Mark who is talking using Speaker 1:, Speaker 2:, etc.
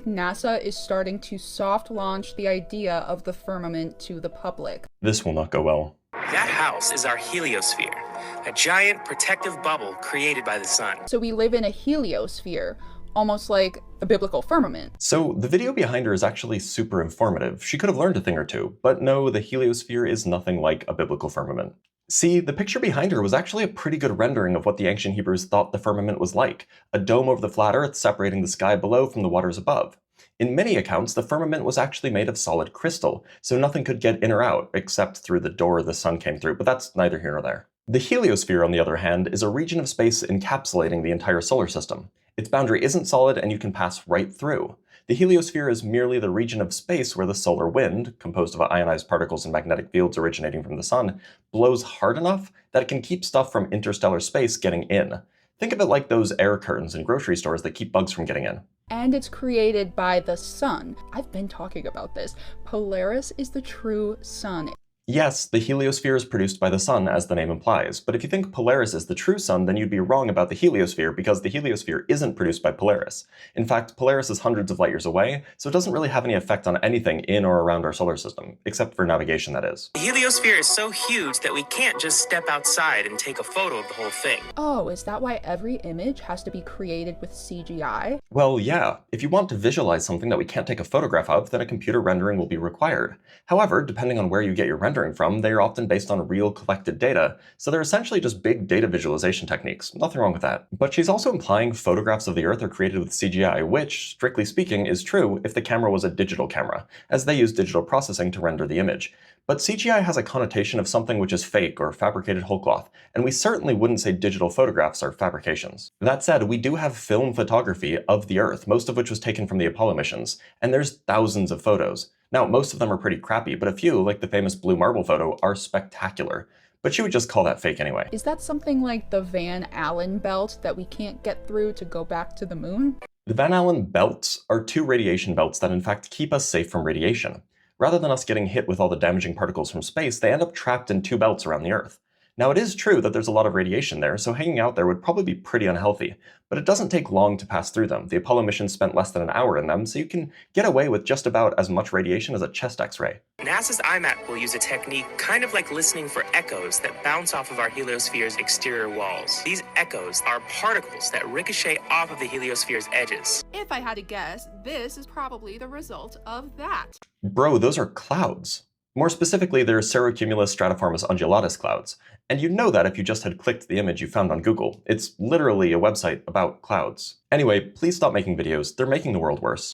Speaker 1: think NASA is starting to soft launch the idea of the firmament to the public.
Speaker 2: This will not go well.
Speaker 3: That house is our heliosphere, a giant protective bubble created by the sun.
Speaker 1: So we live in a heliosphere, almost like a biblical firmament.
Speaker 2: So the video behind her is actually super informative. She could have learned a thing or two, but no, the heliosphere is nothing like a biblical firmament. See, the picture behind her was actually a pretty good rendering of what the ancient Hebrews thought the firmament was like, a dome over the flat earth separating the sky below from the waters above. In many accounts, the firmament was actually made of solid crystal, so nothing could get in or out, except through the door the sun came through, but that's neither here nor there. The heliosphere, on the other hand, is a region of space encapsulating the entire solar system. Its boundary isn't solid and you can pass right through. The heliosphere is merely the region of space where the solar wind, composed of ionized particles and magnetic fields originating from the sun, blows hard enough that it can keep stuff from interstellar space getting in. Think of it like those air curtains in grocery stores that keep bugs from getting in.
Speaker 1: And it's created by the sun. I've been talking about this. Polaris is the true sun.
Speaker 2: Yes, the heliosphere is produced by the sun, as the name implies, but if you think Polaris is the true sun, then you'd be wrong about the heliosphere, because the heliosphere isn't produced by Polaris. In fact, Polaris is hundreds of light years away, so it doesn't really have any effect on anything in or around our solar system, except for navigation, that is.
Speaker 3: The heliosphere is so huge that we can't just step outside and take a photo of the whole thing.
Speaker 1: Oh, is that why every image has to be created with CGI?
Speaker 2: Well, yeah. If you want to visualize something that we can't take a photograph of, then a computer rendering will be required. However, depending on where you get your rendering from, they are often based on real collected data, so they're essentially just big data visualization techniques. Nothing wrong with that. But she's also implying photographs of the Earth are created with CGI, which, strictly speaking, is true if the camera was a digital camera, as they use digital processing to render the image. But CGI has a connotation of something which is fake or fabricated whole cloth, and we certainly wouldn't say digital photographs are fabrications. That said, we do have film photography of the Earth, most of which was taken from the Apollo missions, and there's thousands of photos. Now, most of them are pretty crappy, but a few, like the famous blue marble photo, are spectacular. But you would just call that fake anyway.
Speaker 1: Is that something like the Van Allen belt that we can't get through to go back to the moon?
Speaker 2: The Van Allen belts are two radiation belts that in fact keep us safe from radiation. Rather than us getting hit with all the damaging particles from space, they end up trapped in two belts around the Earth. Now, it is true that there's a lot of radiation there, so hanging out there would probably be pretty unhealthy, but it doesn't take long to pass through them. The Apollo missions spent less than an hour in them, so you can get away with just about as much radiation as a chest X-ray.
Speaker 3: NASA's IMAP will use a technique kind of like listening for echoes that bounce off of our heliosphere's exterior walls. These echoes are particles that ricochet off of the heliosphere's edges.
Speaker 1: If I had to guess, this is probably the result of that.
Speaker 2: Bro, those are clouds. More specifically, they're cirrocumulus stratiformis undulatus clouds. And you'd know that if you just had clicked the image you found on Google. It's literally a website about clouds. Anyway, please stop making videos. They're making the world worse.